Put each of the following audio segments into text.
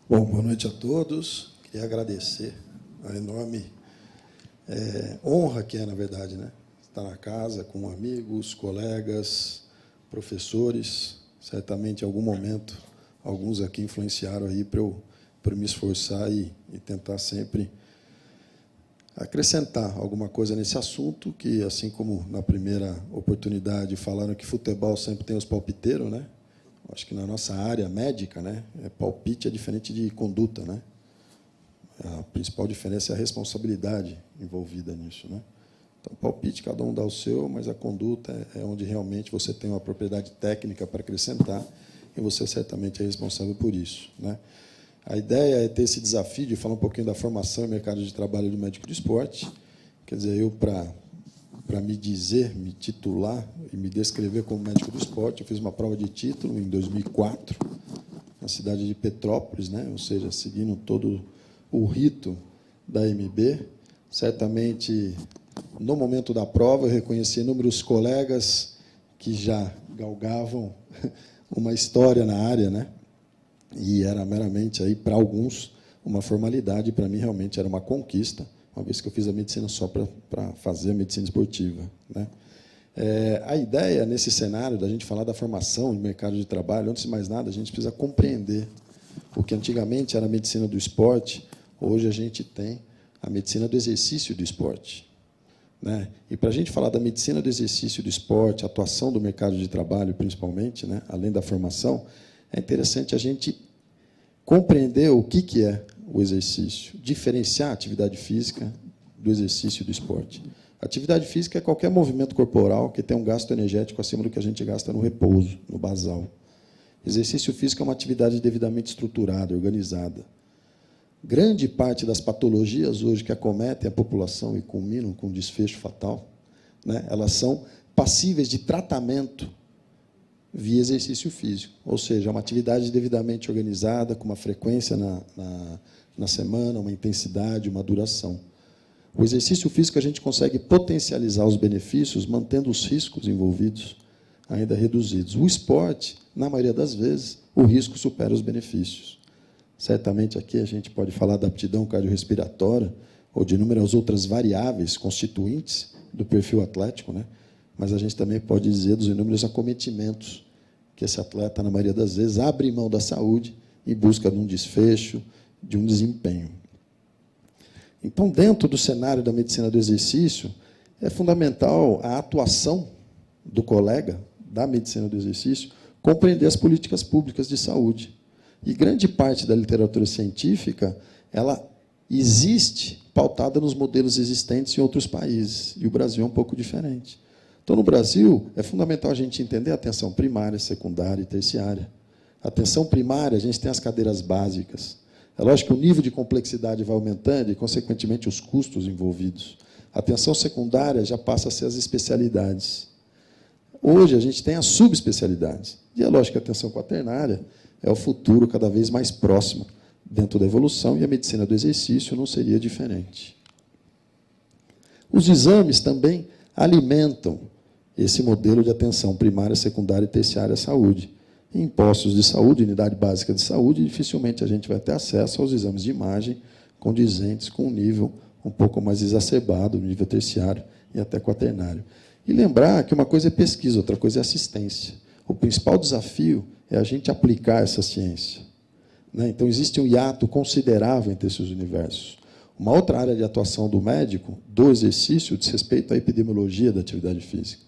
Bom, boa noite a todos. Queria agradecer a enorme honra que é, na verdade, né? Estar na casa com amigos, colegas, professores. Certamente, em algum momento, alguns aqui influenciaram aí para eu me esforçar e tentar sempre acrescentar alguma coisa nesse assunto, que, assim como na primeira oportunidade falaram que futebol sempre tem os palpiteiros, né? Acho que na nossa área médica, né, palpite é diferente de conduta, né? A principal diferença é a responsabilidade envolvida nisso, né? Então, palpite, cada um dá o seu, mas a conduta é onde realmente você tem uma propriedade técnica para acrescentar e você certamente é responsável por isso, né? A ideia é ter esse desafio de falar um pouquinho da formação e mercado de trabalho do médico de esporte. Quer dizer, eu, para me dizer, me titular e me descrever como médico do esporte, eu fiz uma prova de título em 2004, na cidade de Petrópolis, né? Ou seja, seguindo todo o rito da MB. Certamente, no momento da prova, eu reconheci inúmeros colegas que já galgavam uma história na área, né? E era meramente, aí, para alguns, uma formalidade, para mim, realmente, era uma conquista, uma vez que eu fiz a medicina só para fazer a medicina esportiva, né? A ideia, nesse cenário, da gente falar da formação do mercado de trabalho, antes de mais nada, a gente precisa compreender o que antigamente era a medicina do esporte, hoje a gente tem a medicina do exercício do esporte, né? E, para a gente falar da medicina do exercício do esporte, a atuação do mercado de trabalho, principalmente, né, além da formação, é interessante a gente compreender o que é o exercício, diferenciar a atividade física do exercício do esporte. A atividade física é qualquer movimento corporal que tem um gasto energético acima do que a gente gasta no repouso, no basal. Exercício físico é uma atividade devidamente estruturada, organizada. Grande parte das patologias hoje que acometem a população e culminam com desfecho fatal, né, elas são passíveis de tratamento via exercício físico, ou seja, uma atividade devidamente organizada, com uma frequência na semana, uma intensidade, uma duração. O exercício físico a gente consegue potencializar os benefícios, mantendo os riscos envolvidos ainda reduzidos. O esporte, na maioria das vezes, o risco supera os benefícios. Certamente aqui a gente pode falar da aptidão cardiorrespiratória ou de inúmeras outras variáveis constituintes do perfil atlético, né? Mas a gente também pode dizer dos inúmeros acometimentos que esse atleta, na maioria das vezes, abre mão da saúde em busca de um desfecho, de um desempenho. Então, dentro do cenário da medicina do exercício, é fundamental a atuação do colega da medicina do exercício compreender as políticas públicas de saúde. E grande parte da literatura científica ela existe pautada nos modelos existentes em outros países, e o Brasil é um pouco diferente. Então, no Brasil, é fundamental a gente entender a atenção primária, secundária e terciária. A atenção primária, a gente tem as cadeiras básicas. É lógico que o nível de complexidade vai aumentando e, consequentemente, os custos envolvidos. A atenção secundária já passa a ser as especialidades. Hoje, a gente tem as subespecialidades. E é lógico que a atenção quaternária é o futuro cada vez mais próximo dentro da evolução, e a medicina do exercício não seria diferente. Os exames também alimentam esse modelo de atenção primária, secundária e terciária à saúde. Em postos de saúde, unidade básica de saúde, dificilmente a gente vai ter acesso aos exames de imagem condizentes com um nível um pouco mais exacerbado, nível terciário e até quaternário. E lembrar que uma coisa é pesquisa, outra coisa é assistência. O principal desafio é a gente aplicar essa ciência, né? Então, existe um hiato considerável entre esses universos. Uma outra área de atuação do médico, do exercício, diz respeito à epidemiologia da atividade física.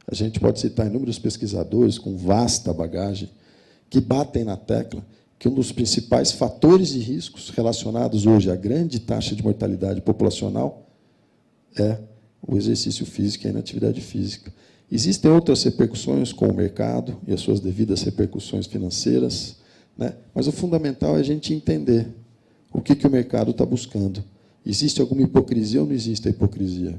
A gente pode citar inúmeros pesquisadores com vasta bagagem que batem na tecla que um dos principais fatores de riscos relacionados hoje à grande taxa de mortalidade populacional é o exercício físico e a inatividade física. Existem outras repercussões com o mercado e as suas devidas repercussões financeiras, né? Mas o fundamental é a gente entender o que o mercado está buscando. Existe alguma hipocrisia ou não existe a hipocrisia,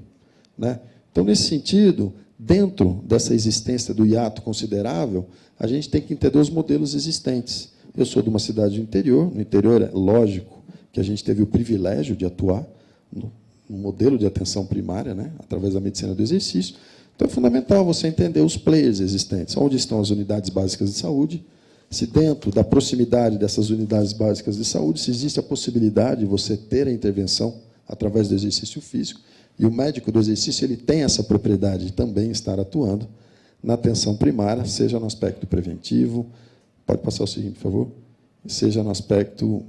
né? Então, nesse sentido, dentro dessa existência do hiato considerável, a gente tem que entender os modelos existentes. Eu sou de uma cidade do interior. No interior, é lógico que a gente teve o privilégio de atuar no modelo de atenção primária, né, através da medicina do exercício. Então, é fundamental você entender os players existentes, onde estão as unidades básicas de saúde, se dentro da proximidade dessas unidades básicas de saúde, se existe a possibilidade de você ter a intervenção através do exercício físico, e o médico do exercício ele tem essa propriedade de também estar atuando na atenção primária, seja no aspecto preventivo, pode passar o seguinte, por favor, seja no aspecto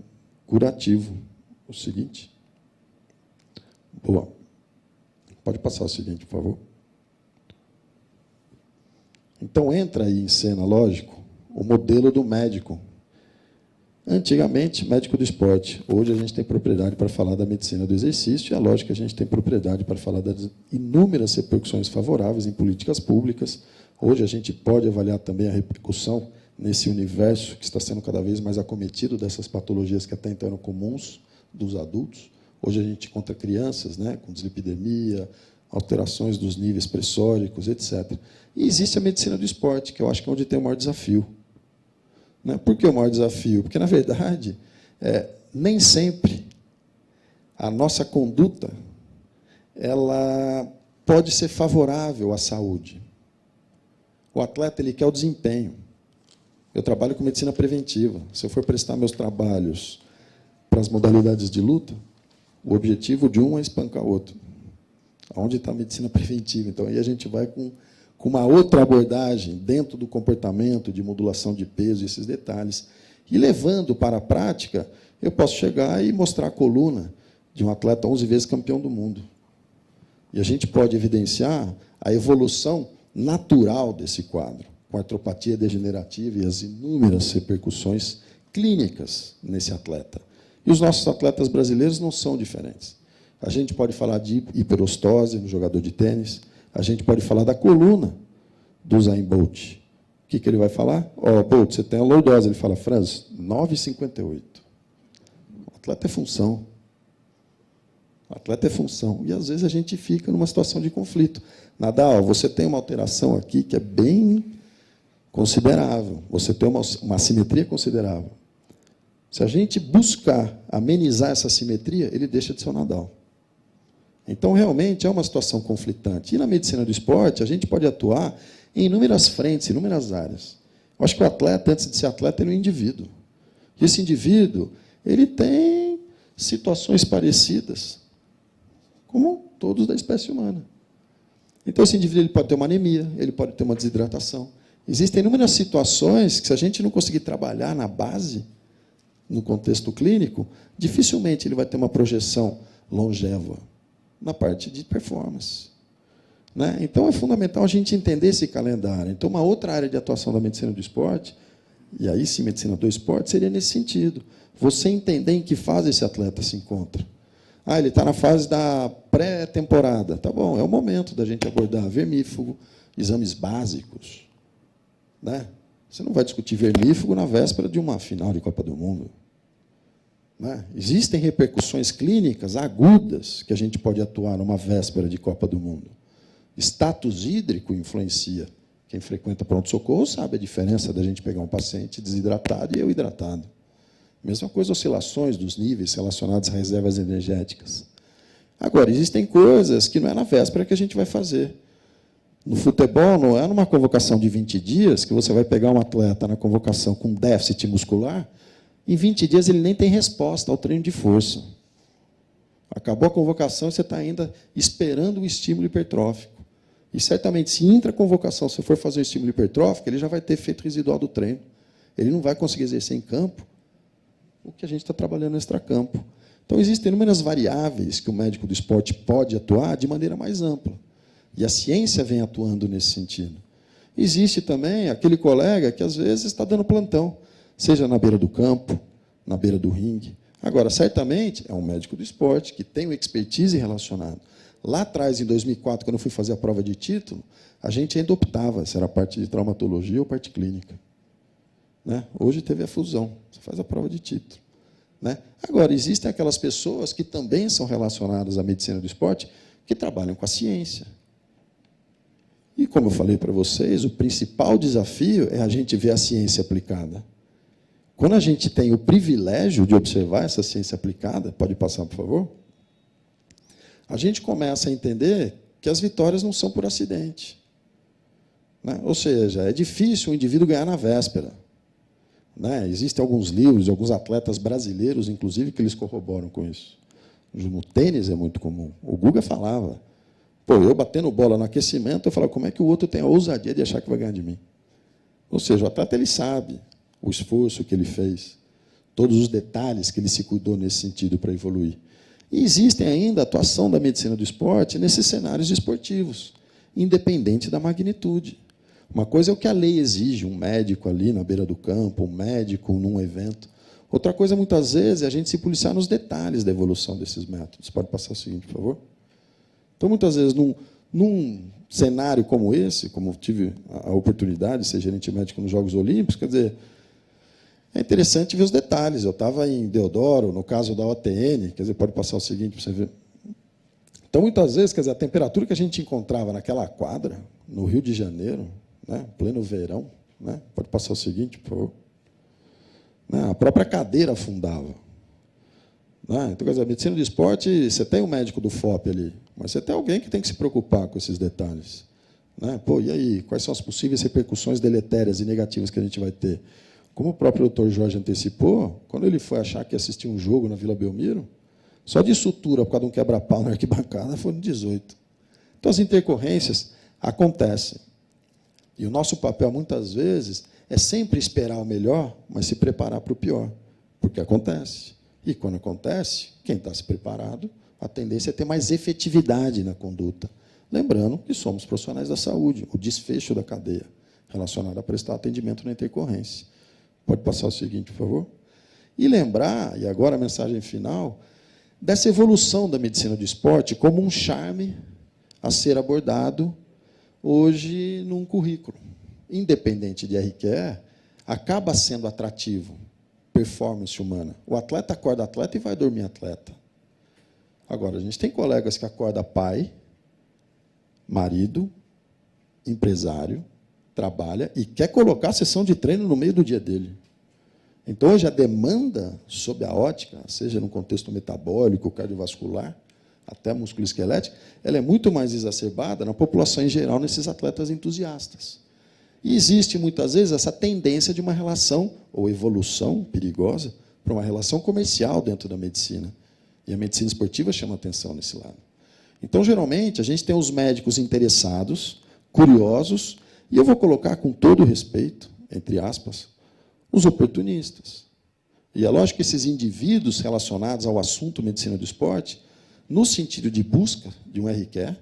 curativo. O seguinte. Boa. Pode passar o seguinte, por favor. Então, entra aí em cena, lógico, o modelo do médico. Antigamente, médico do esporte. Hoje, a gente tem propriedade para falar da medicina do exercício, e é lógico que a gente tem propriedade para falar das inúmeras repercussões favoráveis em políticas públicas. Hoje, a gente pode avaliar também a repercussão nesse universo que está sendo cada vez mais acometido dessas patologias que até então eram comuns dos adultos. Hoje, a gente encontra crianças, né, com dislipidemia, alterações dos níveis pressóricos, etc. E existe a medicina do esporte, que eu acho que é onde tem o maior desafio. Por que o maior desafio? Porque, na verdade, nem sempre a nossa conduta ela pode ser favorável à saúde. O atleta ele quer o desempenho. Eu trabalho com medicina preventiva. Se eu for prestar meus trabalhos para as modalidades de luta, o objetivo de um é espancar o outro. Onde está a medicina preventiva? Então, aí a gente vai com uma outra abordagem dentro do comportamento, de modulação de peso, esses detalhes. E, levando para a prática, eu posso chegar e mostrar a coluna de um atleta 11 vezes campeão do mundo. E a gente pode evidenciar a evolução natural desse quadro, com a artropatia degenerativa e as inúmeras repercussões clínicas nesse atleta. E os nossos atletas brasileiros não são diferentes. A gente pode falar de hiperostose no jogador de tênis, a gente pode falar da coluna do Usain Bolt. O que ele vai falar? Bolt, você tem a lordose. Ele fala, Franz, 9,58. O atleta é função. O atleta é função. E, às vezes, a gente fica numa situação de conflito. Nadal, você tem uma alteração aqui que é bem considerável. Você tem uma assimetria considerável. Se a gente buscar amenizar essa assimetria, ele deixa de ser o Nadal. Então, realmente, é uma situação conflitante. E, na medicina do esporte, a gente pode atuar em inúmeras frentes, inúmeras áreas. Eu acho que o atleta, antes de ser atleta, ele é um indivíduo. E esse indivíduo ele tem situações parecidas, como todos da espécie humana. Então, esse indivíduo ele pode ter uma anemia, ele pode ter uma desidratação. Existem inúmeras situações que, se a gente não conseguir trabalhar na base, no contexto clínico, dificilmente ele vai ter uma projeção longeva na parte de performance. Então, é fundamental a gente entender esse calendário. Então, uma outra área de atuação da medicina do esporte, e aí sim, medicina do esporte, seria nesse sentido. Você entender em que fase esse atleta se encontra. Ele está na fase da pré-temporada. Tá bom, é o momento da gente abordar vermífugo, exames básicos. Você não vai discutir vermífugo na véspera de uma final de Copa do Mundo. Existem repercussões clínicas agudas que a gente pode atuar numa véspera de Copa do Mundo. Status hídrico influencia. Quem frequenta pronto-socorro sabe a diferença da gente pegar um paciente desidratado e eu hidratado. Mesma coisa, oscilações dos níveis relacionados às reservas energéticas. Agora, existem coisas que não é na véspera que a gente vai fazer. No futebol, não é numa convocação de 20 dias que você vai pegar um atleta na convocação com déficit muscular, em 20 dias ele nem tem resposta ao treino de força. Acabou a convocação e você está ainda esperando o estímulo hipertrófico. E, certamente, se entra a convocação, se for fazer o estímulo hipertrófico, ele já vai ter efeito residual do treino. Ele não vai conseguir exercer em campo o que a gente está trabalhando no extracampo. Então, existem inúmeras variáveis que o médico do esporte pode atuar de maneira mais ampla. E a ciência vem atuando nesse sentido. Existe também aquele colega que, às vezes, está dando plantão, seja na beira do campo, na beira do ringue. Agora, certamente, é um médico do esporte que tem uma expertise relacionada. Lá atrás, em 2004, quando eu fui fazer a prova de título, a gente ainda optava se era parte de traumatologia ou parte clínica. Hoje teve a fusão, você faz a prova de título. Agora, existem aquelas pessoas que também são relacionadas à medicina do esporte, que trabalham com a ciência. E, como eu falei para vocês, o principal desafio é a gente ver a ciência aplicada. Quando a gente tem o privilégio de observar essa ciência aplicada, pode passar, por favor? A gente começa a entender que as vitórias não são por acidente. Ou seja, é difícil o indivíduo ganhar na véspera. Né? Existem alguns livros, alguns atletas brasileiros, inclusive, que eles corroboram com isso. No tênis é muito comum. O Guga falava, pô, eu batendo bola no aquecimento, eu falava, como é que o outro tem a ousadia de achar que vai ganhar de mim? Ou seja, o atleta ele sabe o esforço que ele fez, todos os detalhes que ele se cuidou nesse sentido para evoluir. E existem ainda a atuação da medicina do esporte nesses cenários esportivos, independente da magnitude. Uma coisa é o que a lei exige, um médico ali na beira do campo, um médico num evento. Outra coisa, muitas vezes, é a gente se policiar nos detalhes da evolução desses métodos. Pode passar o seguinte, por favor? Então, muitas vezes, num cenário como esse, como tive a oportunidade de ser gerente médico nos Jogos Olímpicos, quer dizer, é interessante ver os detalhes. Eu estava em Deodoro, no caso da OTN, quer dizer, pode passar o seguinte para você ver. Então, muitas vezes, quer dizer, a temperatura que a gente encontrava naquela quadra, no Rio de Janeiro, né, pleno verão, né, pode passar o seguinte, por favor. Né, a própria cadeira afundava. Né, então, quer dizer, a medicina do esporte, você tem um médico do FOP ali, mas você tem alguém que tem que se preocupar com esses detalhes. Né? Pô, e aí, quais são as possíveis repercussões deletérias e negativas que a gente vai ter? Como o próprio doutor Jorge antecipou, quando ele foi achar que ia assistir um jogo na Vila Belmiro, só de sutura por causa de um quebra-pau na arquibancada foram 18. Então, as intercorrências acontecem. E o nosso papel, muitas vezes, é sempre esperar o melhor, mas se preparar para o pior, porque acontece. E, quando acontece, quem está se preparado, a tendência é ter mais efetividade na conduta. Lembrando que somos profissionais da saúde, o desfecho da cadeia relacionado a prestar atendimento na intercorrência. Pode passar o seguinte, por favor? E lembrar, e agora a mensagem final, dessa evolução da medicina do esporte como um charme a ser abordado hoje num currículo. Independente de RQE, acaba sendo atrativo, performance humana. O atleta acorda atleta e vai dormir atleta. Agora, a gente tem colegas que acorda pai, marido, empresário, trabalha e quer colocar a sessão de treino no meio do dia dele. Então, hoje, a demanda sob a ótica, seja no contexto metabólico, cardiovascular, até musculoesquelético, ela é muito mais exacerbada na população em geral, nesses atletas entusiastas. E existe, muitas vezes, essa tendência de uma relação, ou evolução perigosa, para uma relação comercial dentro da medicina. E a medicina esportiva chama atenção nesse lado. Então, geralmente, a gente tem os médicos interessados, curiosos, e eu vou colocar com todo respeito, entre aspas, os oportunistas. E é lógico que esses indivíduos relacionados ao assunto medicina do esporte, no sentido de busca de um RQE,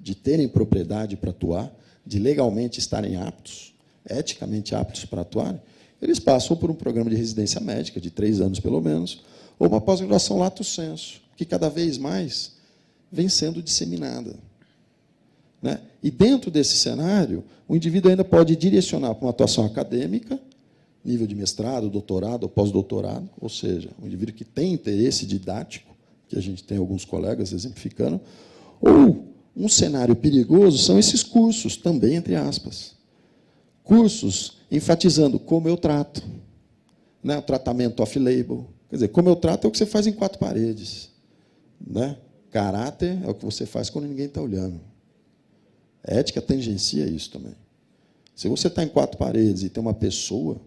de terem propriedade para atuar, de legalmente estarem aptos, eticamente aptos para atuar, eles passam por um programa de residência médica, de 3 anos pelo menos, ou uma pós-graduação lato sensu, que cada vez mais vem sendo disseminada. Né? E, dentro desse cenário, o indivíduo ainda pode direcionar para uma atuação acadêmica, nível de mestrado, doutorado ou pós-doutorado, ou seja, um indivíduo que tem interesse didático, que a gente tem alguns colegas exemplificando, ou um cenário perigoso são esses cursos, também entre aspas. Cursos enfatizando como eu trato, né? O tratamento off-label. Quer dizer, como eu trato é o que você faz em 4 paredes. Né? Caráter é o que você faz quando ninguém está olhando. A ética tangencia isso também. Se você está em 4 paredes e tem uma pessoa,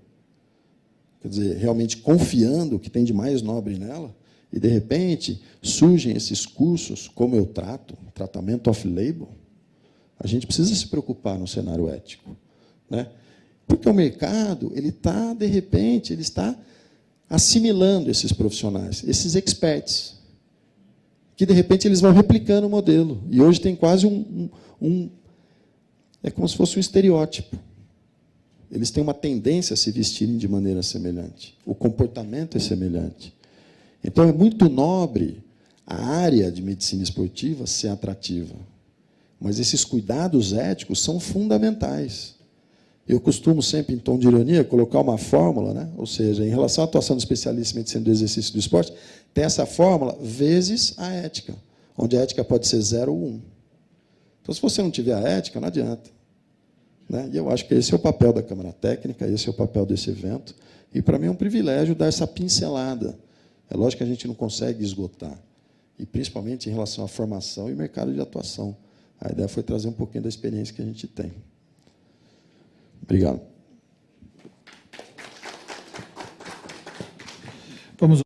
quer dizer, realmente confiando o que tem de mais nobre nela, e, de repente, surgem esses cursos, como eu trato, tratamento off-label, a gente precisa se preocupar no cenário ético. Né? Porque o mercado, ele está, de repente, ele está assimilando esses profissionais, esses experts, que, de repente, eles vão replicando o modelo. E hoje tem quase é como se fosse um estereótipo. Eles têm uma tendência a se vestirem de maneira semelhante. O comportamento é semelhante. Então, é muito nobre a área de medicina esportiva ser atrativa. Mas esses cuidados éticos são fundamentais. Eu costumo sempre, em tom de ironia, colocar uma fórmula, né? Ou seja, em relação à atuação do especialista em medicina do exercício e do esporte, tem essa fórmula vezes a ética, onde a ética pode ser 0 ou 1. Então, se você não tiver a ética, não adianta. Né? E eu acho que esse é o papel da Câmara Técnica, esse é o papel desse evento. E, para mim, é um privilégio dar essa pincelada. É lógico que a gente não consegue esgotar, e principalmente em relação à formação e mercado de atuação. A ideia foi trazer um pouquinho da experiência que a gente tem. Obrigado. Vamos